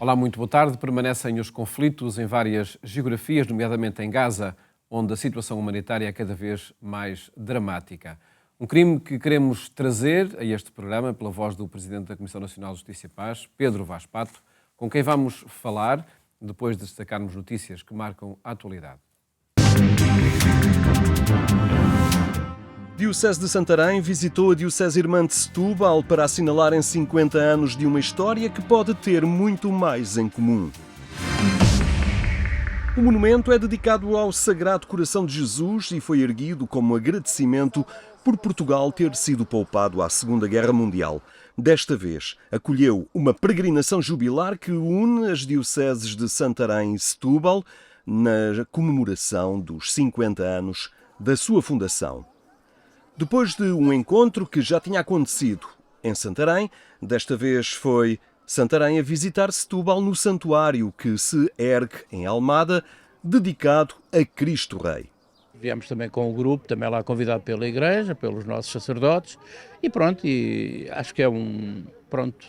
Olá, muito boa tarde. Permanecem os conflitos em várias geografias, nomeadamente em Gaza, onde a situação humanitária é cada vez mais dramática. Um crime que queremos trazer a este programa pela voz do Presidente da Comissão Nacional de Justiça e Paz, Pedro Vaz Pato, com quem vamos falar depois de destacarmos notícias que marcam a atualidade. Diocese de Santarém visitou a Diocese Irmã de Setúbal para assinalarem 50 anos de uma história que pode ter muito mais em comum. O monumento é dedicado ao Sagrado Coração de Jesus e foi erguido como agradecimento por Portugal ter sido poupado à Segunda Guerra Mundial. Desta vez, acolheu uma peregrinação jubilar que une as dioceses de Santarém e Setúbal na comemoração dos 50 anos da sua fundação. Depois de um encontro que já tinha acontecido em Santarém, desta vez foi Santarém a visitar Setúbal no santuário que se ergue em Almada, dedicado a Cristo Rei. Viemos também com o grupo, também lá convidado pela Igreja, pelos nossos sacerdotes, e pronto, e acho que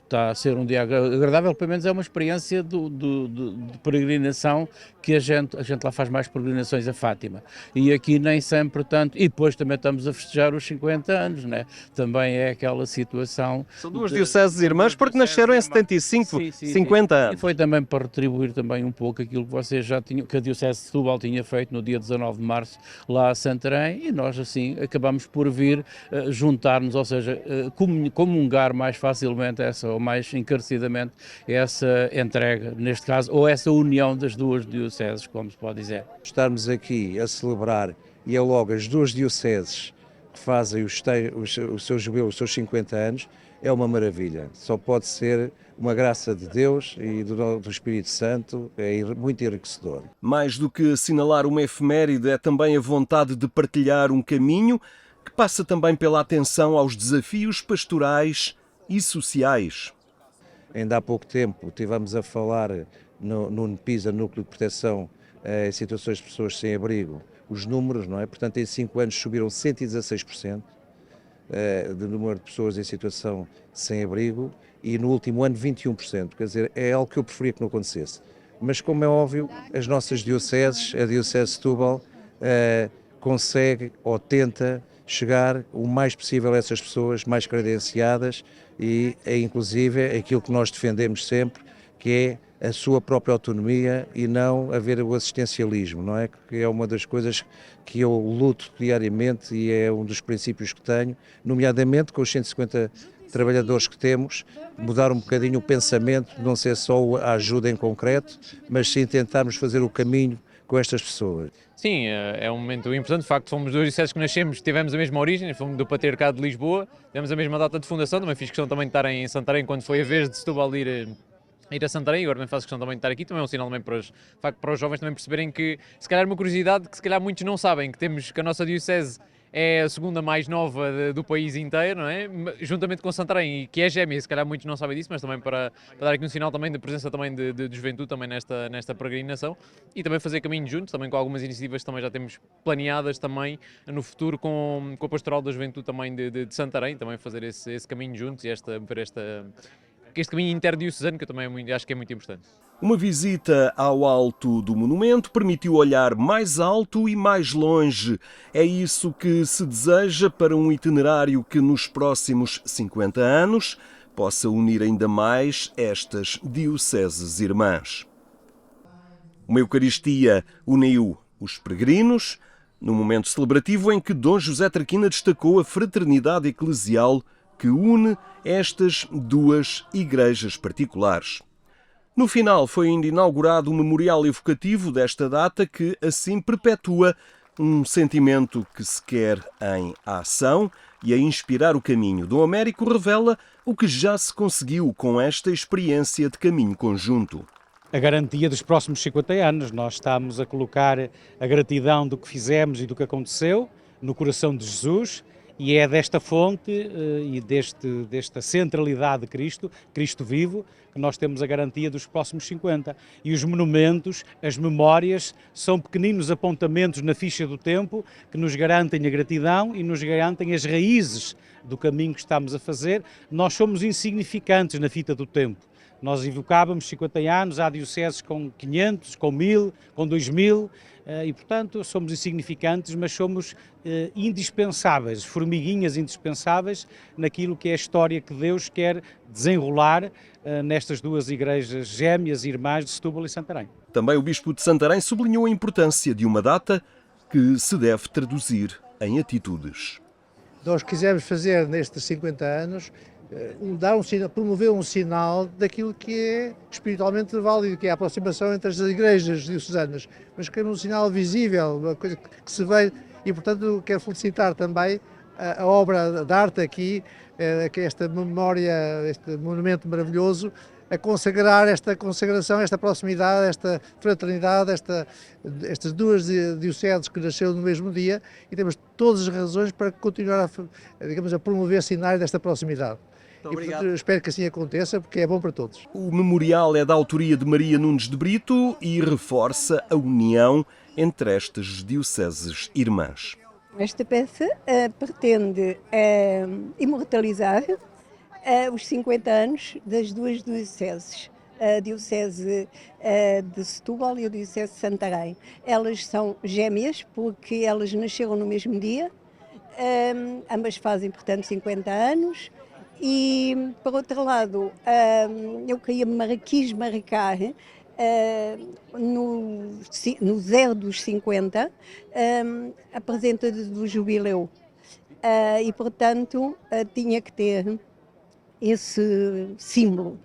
está a ser um dia agradável, pelo menos é uma experiência de peregrinação, que a gente lá faz mais peregrinações a Fátima, e aqui nem sempre tanto, e depois também estamos a festejar os 50 anos, né? Também é aquela situação... São duas dioceses irmãs porque nasceram em 75, sim, 50 anos. E foi também para retribuir também um pouco aquilo que vocês já tinham, que a Diocese de Setúbal tinha feito no dia 19 de março, lá a Santarém, e nós assim acabamos por vir juntar-nos, ou seja, comungar mais facilmente ou mais encarecidamente essa entrega, neste caso, ou essa união das duas dioceses, como se pode dizer. Estarmos aqui a celebrar e é logo as duas dioceses que fazem o seu jubileu, os seus 50 anos, é uma maravilha. Só pode ser uma graça de Deus e do Espírito Santo, é muito enriquecedor. Mais do que assinalar uma efeméride, é também a vontade de partilhar um caminho que passa também pela atenção aos desafios pastorais e sociais. Ainda há pouco tempo estivemos a falar no NPISA, Núcleo de Proteção em Situações de Pessoas Sem Abrigo, os números, não é? Portanto, em 5 anos subiram 116% do número de pessoas em situação sem abrigo e no último ano 21%. Quer dizer, é algo que eu preferia que não acontecesse. Mas, como é óbvio, as nossas dioceses, a Diocese de Setúbal, consegue ou tenta chegar o mais possível a essas pessoas mais credenciadas e inclusive aquilo que nós defendemos sempre, que é a sua própria autonomia e não haver o assistencialismo, não é? Que é uma das coisas que eu luto diariamente e é um dos princípios que tenho, nomeadamente com os 150 trabalhadores que temos, mudar um bocadinho o pensamento, não ser só a ajuda em concreto, mas sim tentarmos fazer o caminho com estas pessoas. Sim, é um momento importante. De facto, fomos dois dioceses que nascemos, tivemos a mesma origem, fomos do Patriarcado de Lisboa, tivemos a mesma data de fundação, também fiz questão também de estar em Santarém quando foi a vez de Setúbal ir a Santarém, agora também faço questão também de estar aqui, também é um sinal também para os jovens também perceberem que, se calhar uma curiosidade que se calhar muitos não sabem, que a nossa diocese é a segunda mais nova do país inteiro, não é? Juntamente com Santarém, que é gêmea, se calhar muitos não sabem disso, mas também para dar aqui um sinal também de presença também de juventude também nesta peregrinação e também fazer caminho juntos, também com algumas iniciativas que também já temos planeadas também no futuro com a Pastoral da Juventude também de Santarém, também fazer esse caminho juntos e este caminho interdiocesano que eu também acho que é muito importante. Uma visita ao alto do monumento permitiu olhar mais alto e mais longe. É isso que se deseja para um itinerário que nos próximos 50 anos possa unir ainda mais estas dioceses irmãs. Uma Eucaristia uniu os peregrinos, num momento celebrativo em que Dom José Traquina destacou a fraternidade eclesial que une estas duas igrejas particulares. No final foi ainda inaugurado um memorial evocativo desta data que assim perpetua um sentimento que se quer em ação e a inspirar o caminho. Dom Américo revela o que já se conseguiu com esta experiência de caminho conjunto. A garantia dos próximos 50 anos. Nós estamos a colocar a gratidão do que fizemos e do que aconteceu no coração de Jesus. E é desta fonte e desta centralidade de Cristo, Cristo vivo, que nós temos a garantia dos próximos 50. E os monumentos, as memórias, são pequeninos apontamentos na ficha do tempo que nos garantem a gratidão e nos garantem as raízes do caminho que estamos a fazer. Nós somos insignificantes na fita do tempo. Nós evocávamos 50 anos, há dioceses com 500, com 1000, com 2000, e portanto somos insignificantes, mas somos indispensáveis, formiguinhas indispensáveis naquilo que é a história que Deus quer desenrolar nestas duas igrejas gêmeas e irmãs de Setúbal e Santarém. Também o Bispo de Santarém sublinhou a importância de uma data que se deve traduzir em atitudes. Nós quisemos fazer nestes 50 anos, promover um sinal daquilo que é espiritualmente válido, que é a aproximação entre as igrejas diocesanas, mas que é um sinal visível, uma coisa que se vê, e portanto quero felicitar também a obra de arte aqui, que é esta memória, este monumento maravilhoso, a consagrar esta consagração, esta proximidade, esta fraternidade, estas duas dioceses que nasceram no mesmo dia, e temos todas as razões para continuar a promover sinais desta proximidade. E, portanto, eu espero que assim aconteça, porque é bom para todos. O memorial é da autoria de Maria Nunes de Brito e reforça a união entre estas dioceses irmãs. Esta peça pretende imortalizar os 50 anos das duas dioceses, a diocese de Setúbal e a diocese de Santarém. Elas são gêmeas porque elas nasceram no mesmo dia, ambas fazem, portanto, 50 anos. E, por outro lado, eu quis marcar no zero dos 50 a presença do jubileu. E, portanto, tinha que ter esse símbolo,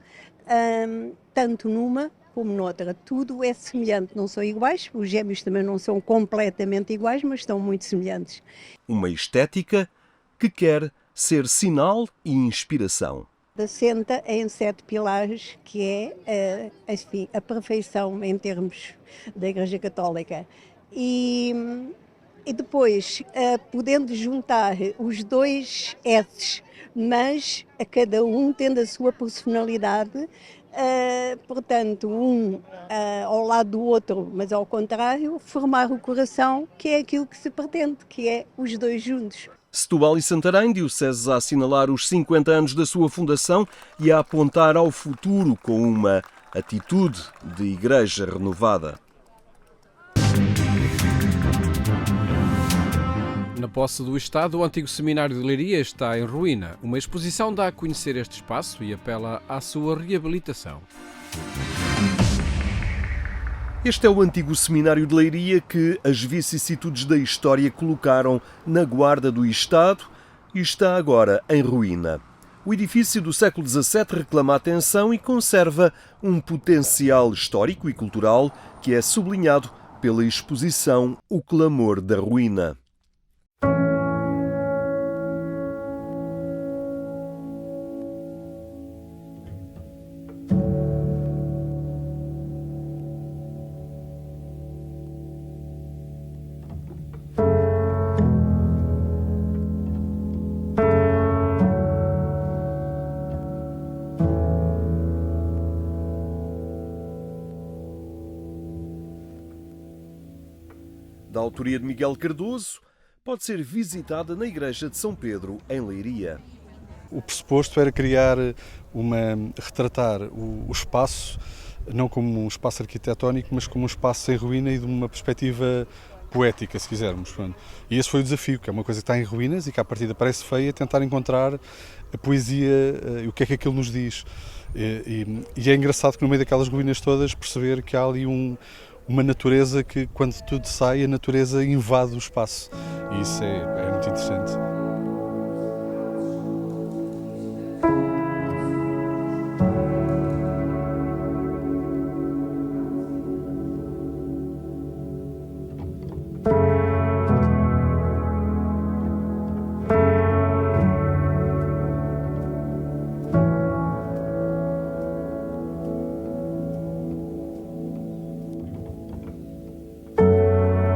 tanto numa como noutra. Tudo é semelhante, não são iguais, os gêmeos também não são completamente iguais, mas estão muito semelhantes. Uma estética que quer ser sinal e inspiração. Assenta em 7 pilares, que é enfim, a perfeição em termos da Igreja Católica. E depois, podendo juntar os dois S's, mas a cada um tendo a sua personalidade, portanto, ao lado do outro, mas ao contrário, formar o coração, que é aquilo que se pretende, que é os dois juntos. Setúbal e Santarém, dioceses a assinalar os 50 anos da sua fundação e a apontar ao futuro com uma atitude de igreja renovada. Na posse do Estado, o antigo seminário de Leiria está em ruína. Uma exposição dá a conhecer este espaço e apela à sua reabilitação. Este é o antigo seminário de Leiria que as vicissitudes da história colocaram na guarda do Estado e está agora em ruína. O edifício do século XVII reclama atenção e conserva um potencial histórico e cultural que é sublinhado pela exposição O Clamor da Ruína. Da autoria de Miguel Cardoso, pode ser visitada na Igreja de São Pedro, em Leiria. O pressuposto era retratar o espaço, não como um espaço arquitetónico, mas como um espaço em ruína e de uma perspectiva poética, se quisermos. E esse foi o desafio, que é uma coisa que está em ruínas e que à partida parece feia, tentar encontrar a poesia e o que é que aquilo nos diz. E é engraçado que no meio daquelas ruínas todas perceber que há ali uma natureza que, quando tudo sai, a natureza invade o espaço. E isso é muito interessante.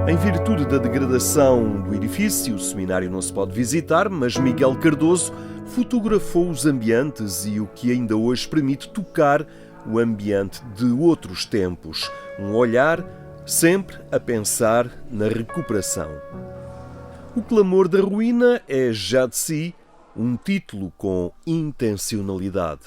Em virtude da degradação do edifício, o seminário não se pode visitar, mas Miguel Cardoso fotografou os ambientes e o que ainda hoje permite tocar o ambiente de outros tempos. Um olhar sempre a pensar na recuperação. O Clamor da Ruína é, já de si, um título com intencionalidade.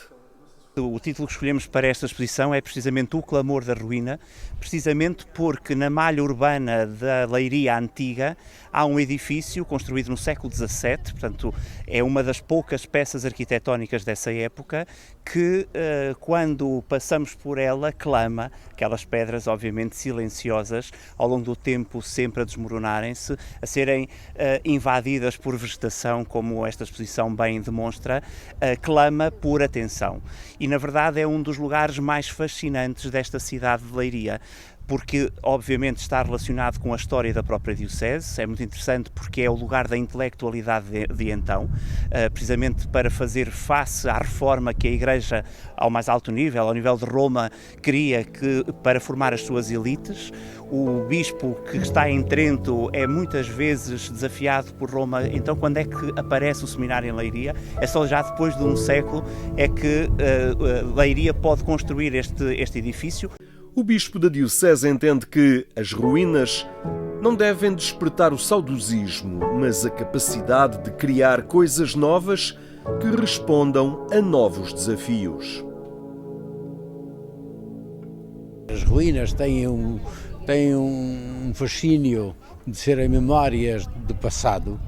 O título que escolhemos para esta exposição é precisamente O Clamor da Ruína, precisamente porque na malha urbana da Leiria Antiga há um edifício construído no século XVII, portanto é uma das poucas peças arquitetónicas dessa época que, quando passamos por ela, clama, aquelas pedras obviamente silenciosas, ao longo do tempo sempre a desmoronarem-se, a serem invadidas por vegetação, como esta exposição bem demonstra, clama por atenção. E na verdade é um dos lugares mais fascinantes desta cidade de Leiria, porque obviamente está relacionado com a história da própria Diocese, é muito interessante porque é o lugar da intelectualidade de então, precisamente para fazer face à reforma que a Igreja, ao mais alto nível, ao nível de Roma, queria para formar as suas elites. O bispo que está em Trento é muitas vezes desafiado por Roma, então quando é que aparece o seminário em Leiria? É só já depois de um século é que Leiria pode construir este edifício. O bispo da Diocese entende que as ruínas não devem despertar o saudosismo, mas a capacidade de criar coisas novas que respondam a novos desafios. As ruínas têm um fascínio de serem memórias do passado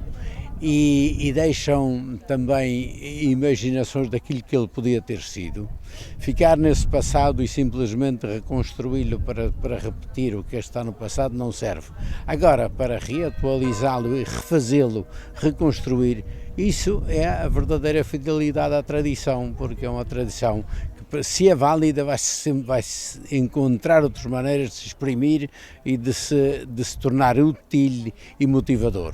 e deixam também imaginações daquilo que ele podia ter sido. Ficar nesse passado e simplesmente reconstruí-lo para repetir o que está no passado não serve. Agora, para reatualizá-lo e refazê-lo, reconstruir, isso é a verdadeira fidelidade à tradição, porque é uma tradição que, se é válida, vai encontrar outras maneiras de se exprimir e de se tornar útil e motivador.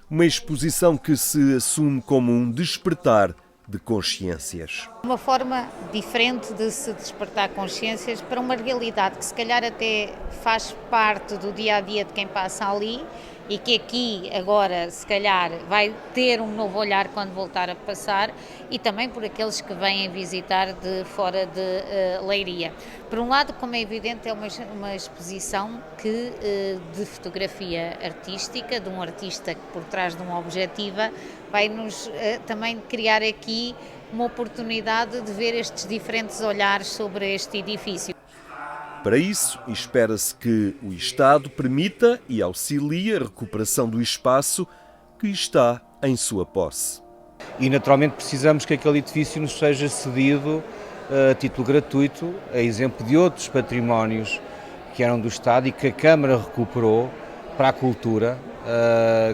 Uma exposição que se assume como um despertar de consciências. Uma forma diferente de se despertar consciências para uma realidade que se calhar até faz parte do dia-a-dia de quem passa ali e que aqui agora se calhar vai ter um novo olhar quando voltar a passar, e também por aqueles que vêm visitar de fora de Leiria. Por um lado, como é evidente, é uma exposição de fotografia artística, de um artista que por trás de uma objetiva vai nos também criar aqui uma oportunidade de ver estes diferentes olhares sobre este edifício. Para isso, espera-se que o Estado permita e auxilie a recuperação do espaço que está em sua posse. E naturalmente precisamos que aquele edifício nos seja cedido a título gratuito, a exemplo de outros patrimónios que eram do Estado e que a Câmara recuperou para a cultura,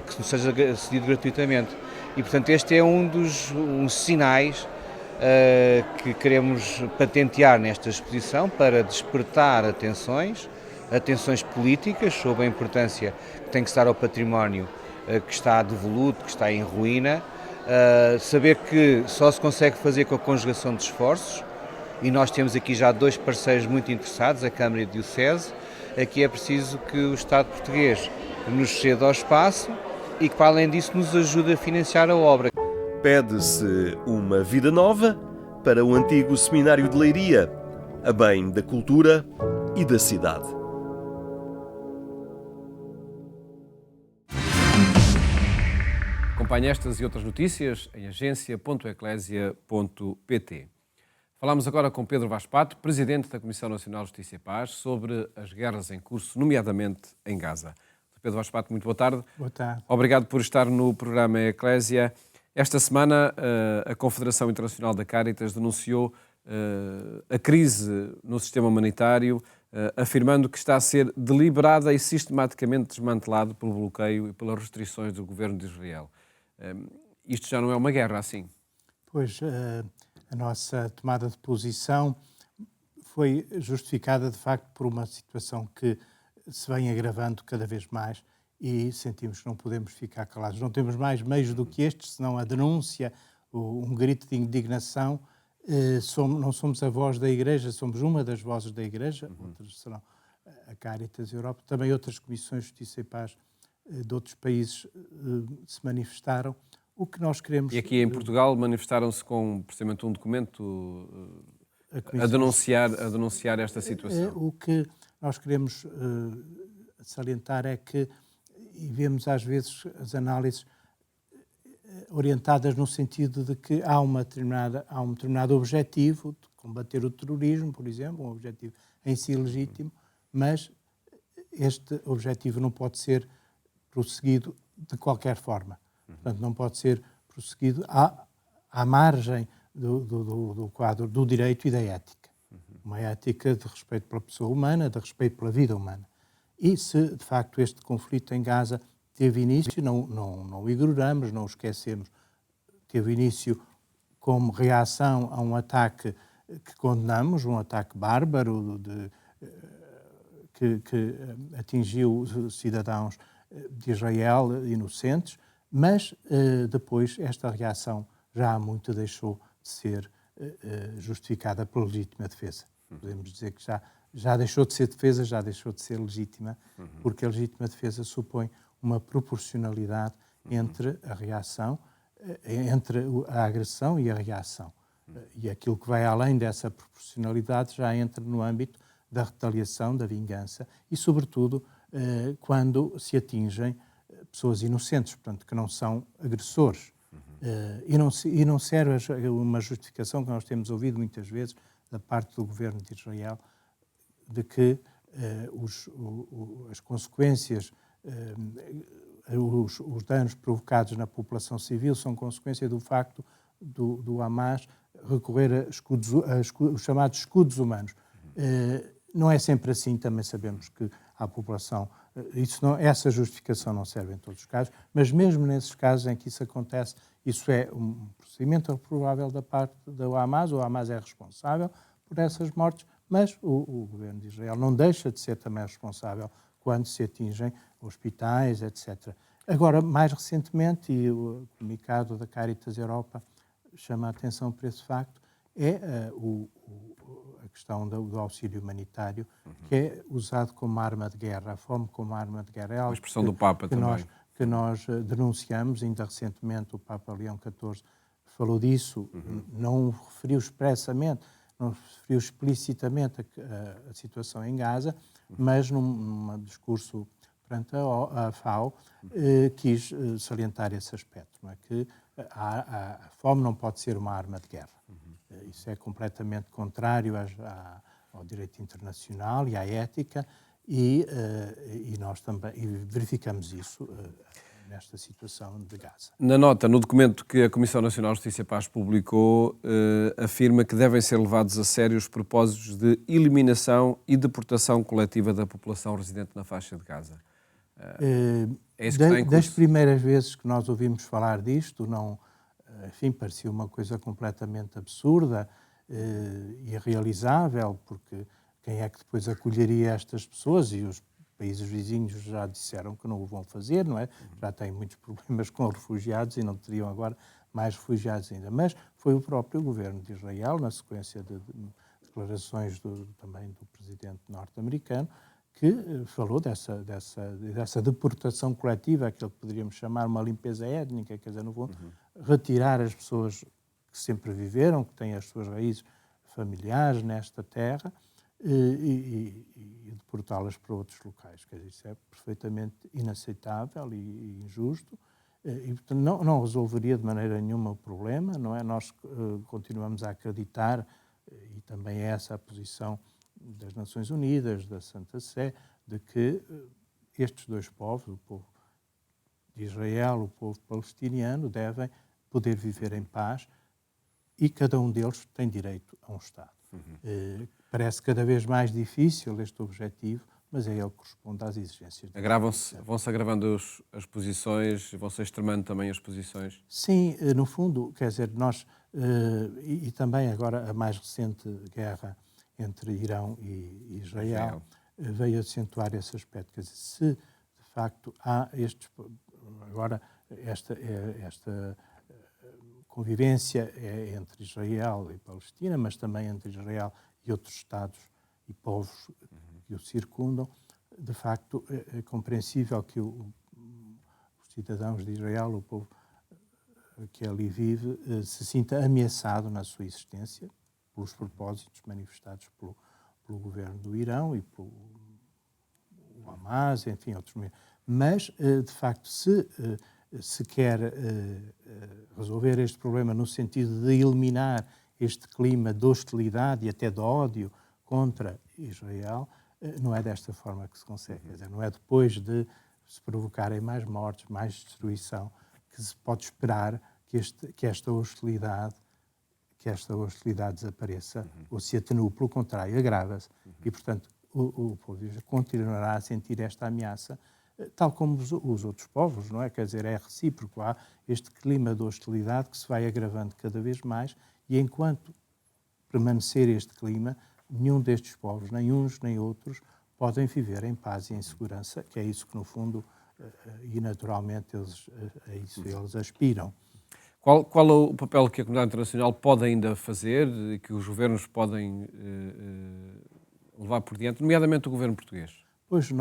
que nos seja cedido gratuitamente. E portanto este é um dos sinais que queremos patentear nesta exposição para despertar atenções políticas sobre a importância que tem que se dar ao património que está devoluto, que está em ruína, saber que só se consegue fazer com a conjugação de esforços, e nós temos aqui já dois parceiros muito interessados, a Câmara e a Diocese. Aqui é preciso que o Estado português nos ceda ao espaço e que, para além disso, nos ajude a financiar a obra. Pede-se uma vida nova para o antigo seminário de Leiria, a bem da cultura e da cidade. Acompanhe estas e outras notícias em agência.eclesia.pt. Falamos agora com Pedro Vaz Pato, Presidente da Comissão Nacional de Justiça e Paz, sobre as guerras em curso, nomeadamente em Gaza. Pedro Vaz Pato, muito boa tarde. Boa tarde. Obrigado por estar no programa Eclésia. Esta semana, a Confederação Internacional da Caritas denunciou a crise no sistema humanitário, afirmando que está a ser deliberada e sistematicamente desmantelado pelo bloqueio e pelas restrições do governo de Israel. Isto já não é uma guerra assim? Pois, a nossa tomada de posição foi justificada, de facto, por uma situação que se vem agravando cada vez mais e sentimos que não podemos ficar calados. Não temos mais meios do que estes, senão a denúncia, um grito de indignação. Não somos a voz da Igreja, somos uma das vozes da Igreja, outras serão a Caritas Europa, também outras comissões de Justiça e Paz de outros países se manifestaram. O que nós queremos... E aqui em Portugal manifestaram-se com, precisamente, um documento a denunciar esta situação. O que nós queremos salientar é que, e vemos às vezes as análises, orientadas no sentido de que há um determinado objetivo de combater o terrorismo, por exemplo, um objetivo em si legítimo, mas este objetivo não pode ser prosseguido de qualquer forma. Portanto, não pode ser prosseguido à margem do quadro do direito e da ética. Uma ética de respeito pela pessoa humana, de respeito pela vida humana. E se, de facto, este conflito em Gaza teve início, não o ignoramos, não o esquecemos, teve início como reação a um ataque que condenamos, um ataque bárbaro que atingiu cidadãos de Israel inocentes, mas depois esta reação já há muito deixou de ser justificada pela legítima defesa. Podemos dizer que já deixou de ser defesa, já deixou de ser legítima, porque a legítima defesa supõe uma proporcionalidade entre a reação, entre a agressão e a reação. E aquilo que vai além dessa proporcionalidade já entra no âmbito da retaliação, da vingança e, sobretudo, quando se atingem pessoas inocentes, portanto, que não são agressores. E não serve uma justificação que nós temos ouvido muitas vezes da parte do governo de Israel de que as consequências, os danos provocados na população civil são consequência do facto do Hamas recorrer a os chamados escudos humanos. Não é sempre assim, também sabemos que a população, essa justificação não serve em todos os casos, mas mesmo nesses casos em que isso acontece, isso é um procedimento reprovável da parte do Hamas, o Hamas é responsável por essas mortes, mas o governo de Israel não deixa de ser também responsável quando se atingem hospitais, etc. Agora, mais recentemente, e o comunicado da Caritas Europa chama a atenção para esse facto, é a questão do auxílio humanitário, que é usado como arma de guerra, a fome como arma de guerra. É algo a expressão do Papa também. Que nós denunciamos, ainda recentemente o Papa Leão XIV falou disso, não referiu expressamente, não referiu explicitamente a situação em Gaza, mas num discurso perante a FAO quis salientar esse aspecto, não é? Que a fome não pode ser uma arma de guerra. Isso é completamente contrário ao direito internacional e à ética e nós também verificamos isso nesta situação de Gaza. Na nota, no documento que a Comissão Nacional de Justiça e Paz publicou, afirma que devem ser levados a sério os propósitos de eliminação e deportação coletiva da população residente na faixa de Gaza. É isso que está em curso? Das primeiras vezes que nós ouvimos falar disto, enfim, parecia uma coisa completamente absurda e irrealizável, porque quem é que depois acolheria estas pessoas? E os países vizinhos já disseram que não o vão fazer, não é? Já têm muitos problemas com refugiados e não teriam agora mais refugiados ainda. Mas foi o próprio governo de Israel, na sequência de declarações também do presidente norte-americano, que falou dessa deportação coletiva, aquilo que poderíamos chamar uma limpeza étnica, quer dizer, no fundo, retirar as pessoas que sempre viveram, que têm as suas raízes familiares nesta terra, e deportá-las para outros locais. Quer dizer, isso é perfeitamente inaceitável e injusto, e portanto não resolveria de maneira nenhuma o problema, não é? Nós continuamos a acreditar, e também é essa a posição das Nações Unidas, da Santa Sé, de que estes dois povos, o povo de Israel, o povo palestiniano, devem poder viver em paz e cada um deles tem direito a um Estado. Parece cada vez mais difícil este objetivo, mas é ele que corresponde às exigências. Vão-se agravando as posições, vão-se extremando também as posições? Sim, no fundo, quer dizer, nós, e também agora a mais recente guerra entre Irão e Israel veio acentuar esse aspecto. Quer dizer, se de facto há esta convivência entre Israel e Palestina, mas também entre Israel e outros Estados e povos que o circundam, de facto é compreensível que os cidadãos de Israel, o povo que ali vive, se sinta ameaçado na sua existência pelos propósitos manifestados pelo governo do Irão e pelo Hamas, enfim, outros. Mas, de facto, se se quer resolver este problema no sentido de eliminar este clima de hostilidade e até de ódio contra Israel, não é desta forma que se consegue. Quer dizer, não é depois de se provocarem mais mortes, mais destruição, que se pode esperar que esta hostilidade desapareça ou se atenue. Pelo contrário, agrava-se. E, portanto, o povo de Israel continuará a sentir esta ameaça, tal como os outros povos, não é? Quer dizer, é recíproco. Há este clima de hostilidade que se vai agravando cada vez mais e, enquanto permanecer este clima, nenhum destes povos, nem uns nem outros, podem viver em paz e em segurança, que é isso que, no fundo, e naturalmente eles aspiram. Qual é o papel que a comunidade internacional pode ainda fazer e que os governos podem levar por diante, nomeadamente o governo português? Pois o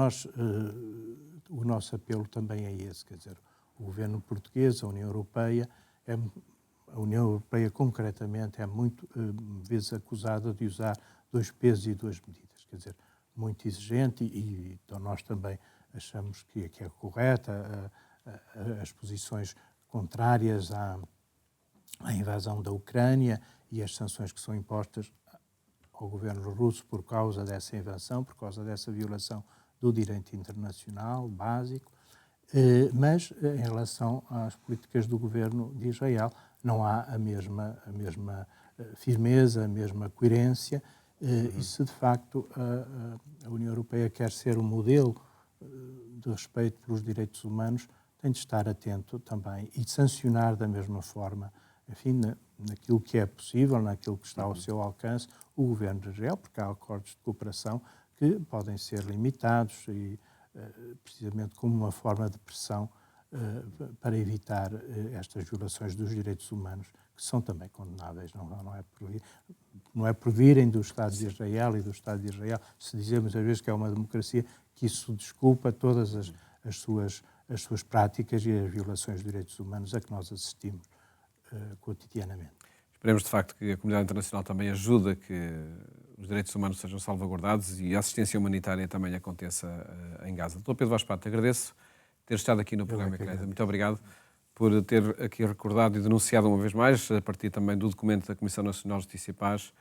nosso apelo também é esse, quer dizer, o governo português, a União Europeia concretamente é muito vezes acusada de usar 2 pesos e 2 medidas, quer dizer, muito exigente e então nós também achamos que é correta as posições contrárias à invasão da Ucrânia e as sanções que são impostas ao governo russo por causa dessa invasão, por causa dessa violação do direito internacional básico, mas em relação às políticas do governo de Israel não há a mesma firmeza, a mesma coerência, e se de facto a União Europeia quer ser um modelo de respeito pelos direitos humanos, tem de estar atento também e de sancionar da mesma forma, enfim, naquilo que é possível, naquilo que está ao seu alcance, o governo de Israel, porque há acordos de cooperação que podem ser limitados e precisamente como uma forma de pressão para evitar estas violações dos direitos humanos, que são também condenáveis, não é por virem do Estado de Israel e do Estado de Israel, se dizemos às vezes que é uma democracia, que isso desculpa todas as suas práticas e as violações de direitos humanos a que nós assistimos cotidianamente. Esperemos, de facto, que a comunidade internacional também ajude a que os direitos humanos sejam salvaguardados e a assistência humanitária também aconteça em Gaza. Dr. Pedro Vaz Prata, agradeço ter estado aqui no programa Eclésia. Muito obrigado por ter aqui recordado e denunciado uma vez mais, a partir também do documento da Comissão Nacional de Justiça e Paz,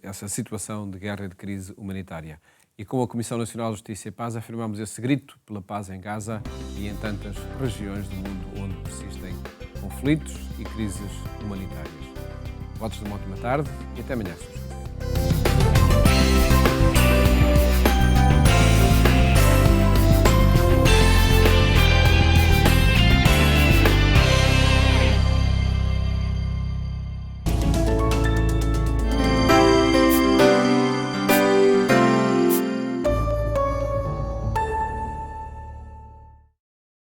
essa situação de guerra e de crise humanitária. E com a Comissão Nacional de Justiça e Paz afirmamos esse grito pela paz em Gaza e em tantas regiões do mundo onde persistem conflitos e crises humanitárias. Votos de uma ótima tarde e até amanhã, se os quiser.